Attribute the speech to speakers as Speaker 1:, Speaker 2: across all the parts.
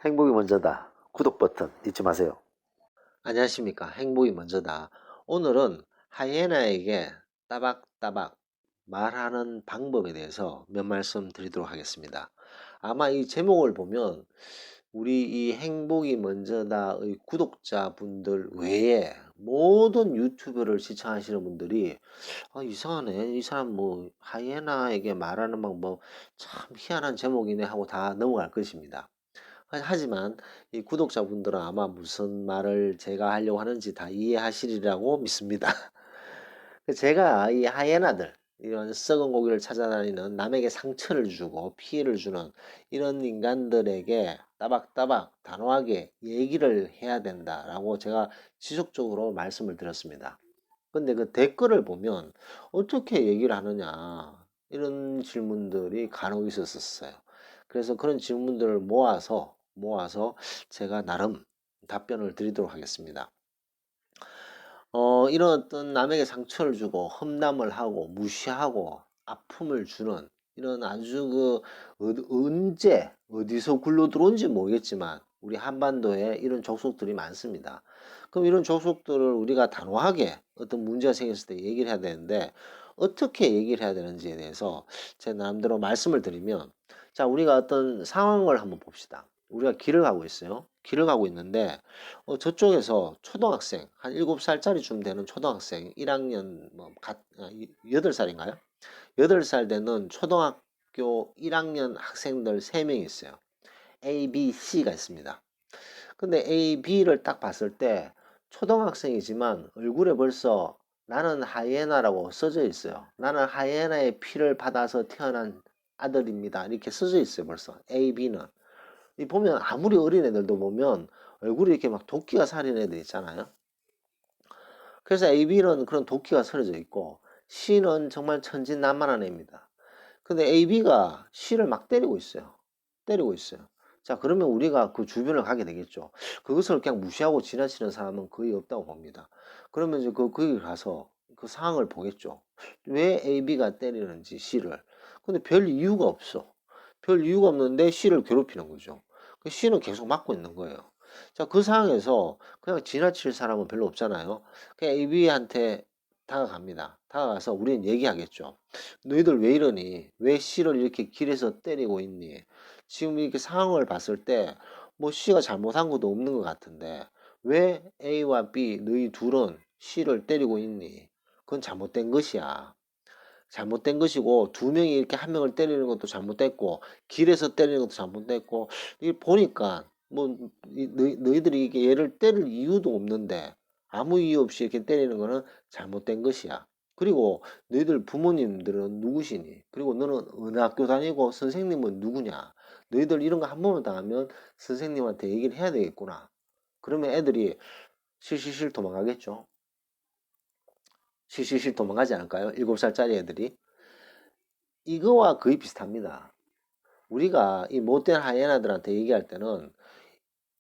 Speaker 1: 행복이 먼저다. 구독 버튼 잊지 마세요. 안녕하십니까. 행복이 먼저다. 오늘은 하이에나에게 따박따박 말하는 방법에 대해서 몇 말씀 드리도록 하겠습니다. 아마 이 제목을 보면 우리 이 행복이 먼저다의 구독자분들 외에 모든 유튜브를 시청하시는 분들이 이상하네. 이 사람 뭐 하이에나에게 말하는 방법 참 희한한 제목이네 하고 다 넘어갈 것입니다. 하지만 이 구독자분들은 아마 무슨 말을 제가 하려고 하는지 다 이해하시리라고 믿습니다. 제가 이 하이에나들, 이런 썩은 고기를 찾아다니는 남에게 상처를 주고 피해를 주는 이런 인간들에게 따박따박 단호하게 얘기를 해야 된다라고 제가 지속적으로 말씀을 드렸습니다. 근데 그 댓글을 보면 어떻게 얘기를 하느냐 이런 질문들이 간혹 있었어요. 그래서 그런 질문들을 모아서 제가 나름 답변을 드리도록 하겠습니다. 이런 어떤 남에게 상처를 주고 험담을 하고 무시하고 아픔을 주는 이런 아주 언제 어디서 굴러 들어온지 모르겠지만 우리 한반도에 이런 족속들이 많습니다. 그럼 이런 족속들을 우리가 단호하게 어떤 문제가 생겼을 때 얘기를 해야 되는데 어떻게 얘기를 해야 되는지에 대해서 제 나름대로 말씀을 드리면, 자, 우리가 어떤 상황을 한번 봅시다. 우리가 길을 가고 있어요. 길을 가고 있는데 저쪽에서 초등학생 한 7살짜리쯤 되는 초등학생 1학년 8살인가요? 8살 되는 초등학교 1학년 학생들 3명이 있어요. A, B, C가 있습니다. 근데 A, B를 딱 봤을 때 초등학생이지만 얼굴에 벌써 나는 하이에나라고 써져 있어요. 나는 하이에나의 피를 받아서 태어난 아들입니다. 이렇게 써져 있어요. 벌써 A, B는. 이 보면 아무리 어린 애들도 보면 얼굴이 이렇게 막 도끼가 살인 애들 있잖아요. 그래서 AB는 그런 도끼가 서려져 있고 C는 정말 천진난만한 애입니다. 근데 AB가 C를 막 때리고 있어요. 때리고 있어요. 자, 그러면 우리가 그 주변을 가게 되겠죠. 그것을 그냥 무시하고 지나치는 사람은 거의 없다고 봅니다. 그러면 이제 거기 가서 그 상황을 보겠죠. 왜 AB가 때리는지 C를. 근데 별 이유가 없어. 별 이유가 없는데 C를 괴롭히는 거죠. 그 C는 계속 맞고 있는 거예요. 자, 그 상황에서 그냥 지나칠 사람은 별로 없잖아요. 그냥 AB한테 다가갑니다. 다가가서 우리는 얘기하겠죠. 너희들 왜 이러니? 왜 C를 이렇게 길에서 때리고 있니? 지금 이렇게 상황을 봤을 때 뭐 C가 잘못한 것도 없는 것 같은데 왜 A와 B 너희 둘은 C를 때리고 있니? 그건 잘못된 것이야. 잘못된 것이고 두 명이 이렇게 한 명을 때리는 것도 잘못됐고 길에서 때리는 것도 잘못됐고 이 보니까 뭐 너희들이 이게 얘를 때릴 이유도 없는데 아무 이유 없이 이렇게 때리는 거는 잘못된 것이야. 그리고 너희들 부모님들은 누구시니? 그리고 너는 어느 학교 다니고 선생님은 누구냐? 너희들 이런 거 한 번만 당하면 선생님한테 얘기를 해야 되겠구나. 그러면 애들이 실실실 도망가겠죠. 실실실 도망가지 않을까요? 7살짜리 애들이. 이거와 거의 비슷합니다. 우리가 이 못된 하이에나들한테 얘기할 때는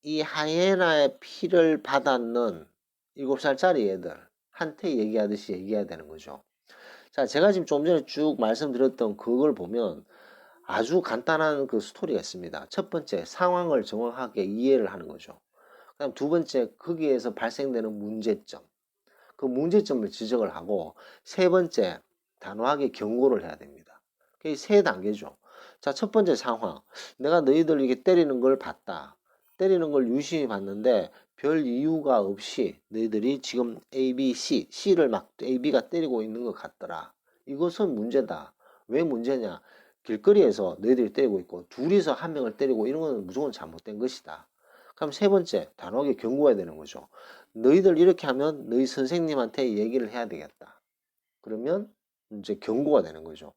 Speaker 1: 이 하이에나의 피를 받았는 7살짜리 애들한테 얘기하듯이 얘기해야 되는 거죠. 자, 제가 지금 좀 전에 쭉 말씀드렸던 그걸 보면 아주 간단한 그 스토리가 있습니다. 첫 번째, 상황을 정확하게 이해를 하는 거죠. 그다음 두 번째, 거기에서 발생되는 문제점. 그 문제점을 지적을 하고 세 번째, 단호하게 경고를 해야 됩니다. 그게 세 단계죠. 자, 첫 번째 상황. 내가 너희들 이게 때리는 걸 봤다. 때리는 걸 유심히 봤는데 별 이유가 없이 너희들이 지금 A, B, C를 막 A, B가 때리고 있는 것 같더라. 이것은 문제다. 왜 문제냐? 길거리에서 너희들이 때리고 있고 둘이서 한 명을 때리고 이런 건 무조건 잘못된 것이다. 그럼 세 번째, 단호하게 경고해야 되는 거죠. 너희들 이렇게 하면 너희 선생님한테 얘기를 해야 되겠다. 그러면 이제 경고가 되는 거죠.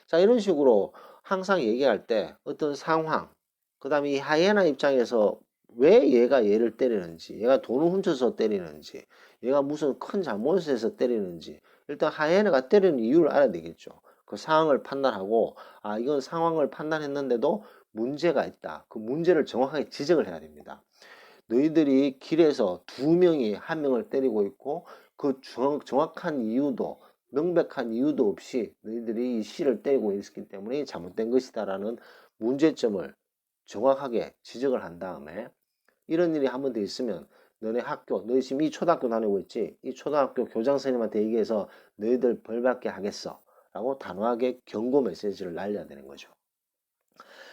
Speaker 1: 자, 이런 식으로 항상 얘기할 때 어떤 상황, 그 다음에 이 하이에나 입장에서 왜 얘가 얘를 때리는지, 얘가 돈을 훔쳐서 때리는지, 얘가 무슨 큰 잘못을 해서 때리는지, 일단 하이에나가 때리는 이유를 알아야 되겠죠. 그 상황을 판단하고, 이건 상황을 판단했는데도 문제가 있다. 그 문제를 정확하게 지적을 해야 됩니다. 너희들이 길에서 두 명이 한 명을 때리고 있고 그 정확한 이유도 명백한 이유도 없이 너희들이 이 C를 때리고 있기 때문에 잘못된 것이다라는 문제점을 정확하게 지적을 한 다음에 이런 일이 한 번 더 있으면 너네 학교, 너희 지금 이 초등학교 다니고 있지? 이 초등학교 교장 선생님한테 얘기해서 너희들 벌 받게 하겠어 라고 단호하게 경고 메시지를 날려야 되는 거죠.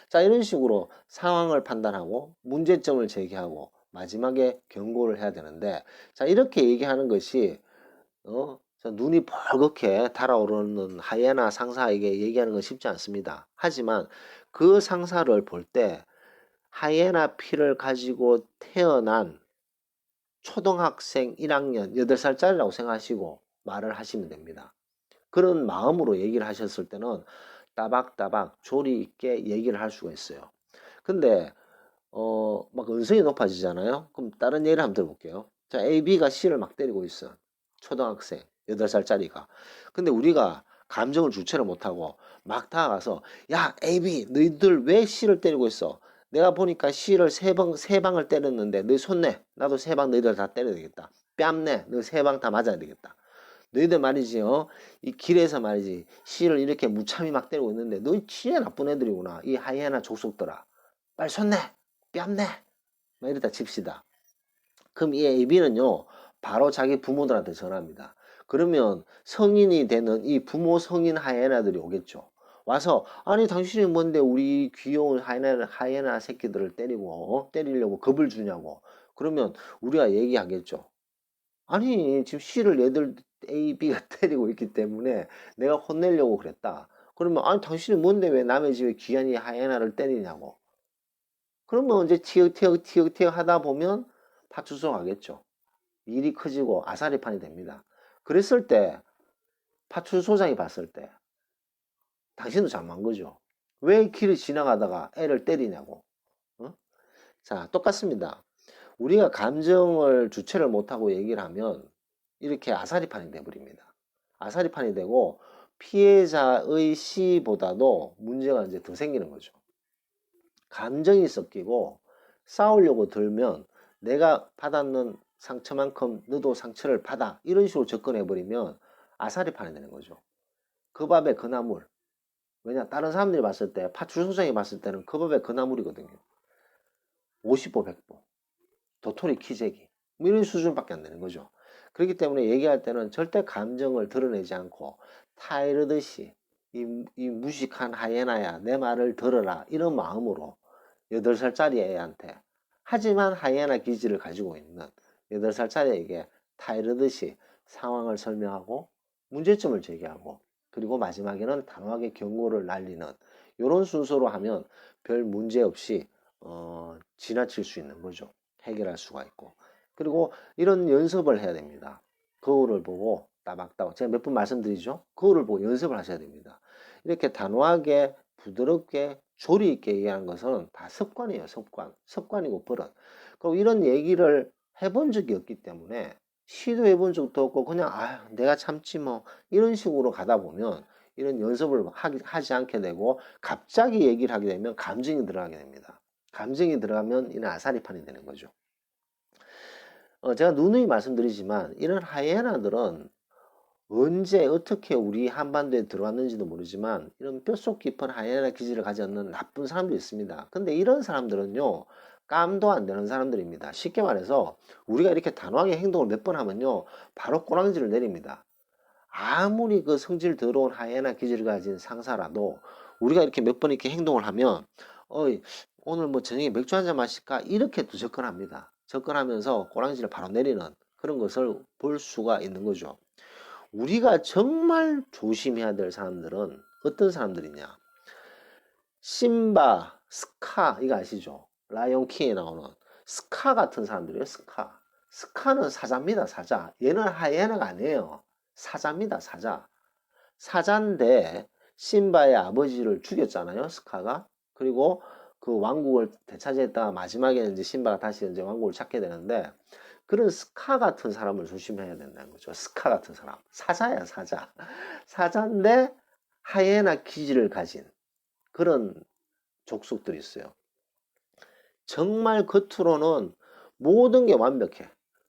Speaker 1: 자, 이런 식으로 상황을 판단하고 문제점을 제기하고 마지막에 경고를 해야 되는데, 자, 이렇게 얘기하는 것이 자, 눈이 벌겋게 달아오르는 하이에나 상사에게 얘기하는 건 쉽지 않습니다. 하지만 그 상사를 볼 때 하이에나 피를 가지고 태어난 초등학생 1학년 8살짜리라고 생각하시고 말을 하시면 됩니다. 그런 마음으로 얘기를 하셨을 때는 따박따박 조리 있게 얘기를 할 수가 있어요. 근데 막 언성이 높아지잖아요. 그럼 다른 예를 한번 들어볼게요. 자, A, B가 C를 막 때리고 있어. 초등학생 8살짜리가. 근데 우리가 감정을 주체를 못하고 막 다가가서 야, A, B 너희들 왜 C를 때리고 있어? 내가 보니까 C를 세 방을 때렸는데 너희 손 내. 나도 3방 너희들 다 때려야 되겠다. 뺨 내. 너 3방 다 맞아야 되겠다. 너희들 말이지, 이 길에서 말이지, C를 이렇게 무참히 막 때리고 있는데, 너희 진짜 나쁜 애들이구나. 이 하이에나 족속들아. 빨리 손 내! 뺨 내! 막 이러다 칩시다. 그럼 이 AB는요, 바로 자기 부모들한테 전화합니다. 그러면 성인이 되는 이 부모 성인 하이에나들이 오겠죠. 와서, 아니, 당신이 뭔데 우리 귀여운 하이에나 새끼들을 때리려고 겁을 주냐고. 그러면 우리가 얘기하겠죠. 아니, 지금 C를 얘들 A, B가 때리고 있기 때문에 내가 혼내려고 그랬다. 그러면, 아니, 당신이 뭔데 왜 남의 집에 귀한이 하이에나를 때리냐고. 그러면 이제 티격태격 하다 보면 파출소 가겠죠. 일이 커지고 아사리판이 됩니다. 그랬을 때 파출소장이 봤을 때 당신도 잘못한 거죠. 왜 길을 지나가다가 애를 때리냐고. 어? 자, 똑같습니다. 우리가 감정을 주체를 못하고 얘기를 하면 이렇게 아사리판이 돼버립니다. 아사리판이 되고 피해자의 시보다도 문제가 이제 더 생기는 거죠. 감정이 섞이고 싸우려고 들면 내가 받았는 상처만큼 너도 상처를 받아 이런 식으로 접근해버리면 아사리판이 되는 거죠. 그 밥에 그 나물. 왜냐 다른 사람들이 봤을 때 파출소장이 봤을 때는 그 밥에 그 나물이거든요. 50보 100보. 도토리 키재기. 뭐 이런 수준밖에 안 되는 거죠. 그렇기 때문에 얘기할 때는 절대 감정을 드러내지 않고 타이르듯이 이 무식한 하이에나야 내 말을 들어라 이런 마음으로 8살짜리 애한테 하지만 하이에나 기질을 가지고 있는 8살짜리 에게 타이르듯이 상황을 설명하고 문제점을 제기하고 그리고 마지막에는 단호하게 경고를 날리는 이런 순서로 하면 별 문제 없이 지나칠 수 있는 거죠. 해결할 수가 있고 그리고 이런 연습을 해야 됩니다. 거울을 보고 따박따박 제가 몇 번 말씀드리죠. 거울을 보고 연습을 하셔야 됩니다. 이렇게 단호하게 부드럽게 조리 있게 얘기하는 것은 다 습관이에요. 습관이고 버릇. 그리고 이런 얘기를 해본 적이 없기 때문에 시도해 본 적도 없고 그냥 아 내가 참지 뭐 이런 식으로 가다 보면 이런 연습을 하지 않게 되고 갑자기 얘기를 하게 되면 감정이 들어가게 됩니다. 감정이 들어가면 이는 아사리판이 되는 거죠. 제가 누누이 말씀드리지만 이런 하이에나들은 언제 어떻게 우리 한반도에 들어왔는지도 모르지만 이런 뼛속 깊은 하이에나 기질을 가졌는 나쁜 사람도 있습니다. 근데 이런 사람들은요 깜도 안 되는 사람들입니다. 쉽게 말해서 우리가 이렇게 단호하게 행동을 몇 번 하면요 바로 꼬랑지를 내립니다. 아무리 그 성질 더러운 하이에나 기질을 가진 상사라도 우리가 이렇게 몇 번 이렇게 행동을 하면 어이 오늘 뭐 저녁에 맥주 한잔 마실까 이렇게 또 접근합니다. 접근하면서 꼬랑지를 바로 내리는 그런 것을 볼 수가 있는 거죠. 우리가 정말 조심해야 될 사람들은 어떤 사람들이냐? 심바, 스카 이거 아시죠? 라이온 킹에 나오는 스카 같은 사람들이에요. 스카. 스카는 사자입니다. 사자. 얘는 하이에나가 아니에요. 사자입니다. 사자. 사자인데 심바의 아버지를 죽였잖아요. 스카가. 그리고 그 왕국을 되찾이했다가 마지막에는 이제 심바가 다시 이제 왕국을 찾게 되는데 그런 스카 같은 사람을 조심해야 된다는 거죠. 스카 같은 사람. 사자야, 사자. 사자인데 하이에나 기질을 가진 그런 족속들이 있어요. 정말 겉으로는 모든 게 완벽해.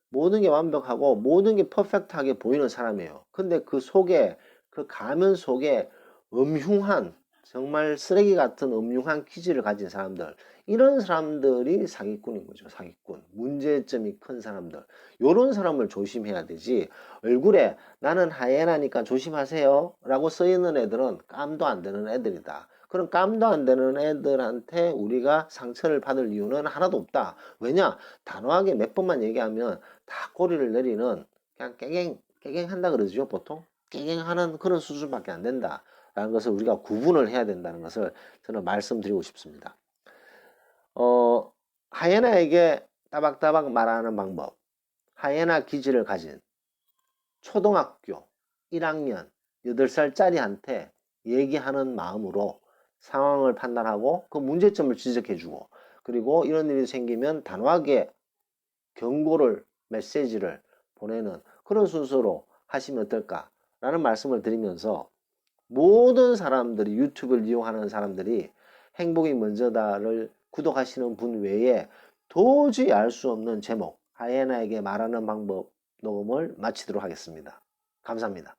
Speaker 1: 모든 게 완벽하고 모든 게 퍼펙트하게 보이는 사람이에요. 근데 그 속에 그 가면 속에 음흉한 정말 쓰레기 같은 음흉한 기질을 가진 사람들, 이런 사람들이 사기꾼인 거죠. 사기꾼. 문제점이 큰 사람들. 요런 사람을 조심해야 되지, 얼굴에 나는 하이에나니까 조심하세요 라고 써있는 애들은 깜도 안 되는 애들이다. 그런 깜도 안 되는 애들한테 우리가 상처를 받을 이유는 하나도 없다. 왜냐? 단호하게 몇 번만 얘기하면 다 꼬리를 내리는, 그냥 깨갱 한다 그러죠, 보통. 깨갱하는 그런 수준밖에 안 된다 라는 것을 우리가 구분을 해야 된다는 것을 저는 말씀드리고 싶습니다. 하이에나에게 따박따박 말하는 방법. 하이에나 기질을 가진 초등학교 1학년 8살짜리한테 얘기하는 마음으로 상황을 판단하고 그 문제점을 지적해주고, 그리고 이런 일이 생기면 단호하게 경고를, 메시지를 보내는 그런 순서로 하시면 어떨까라는 말씀을 드리면서, 모든 사람들이, 유튜브를 이용하는 사람들이 행복이 먼저다를 구독하시는 분 외에 도저히 알 수 없는 제목, 하이에나에게 말하는 방법 녹음을 마치도록 하겠습니다. 감사합니다.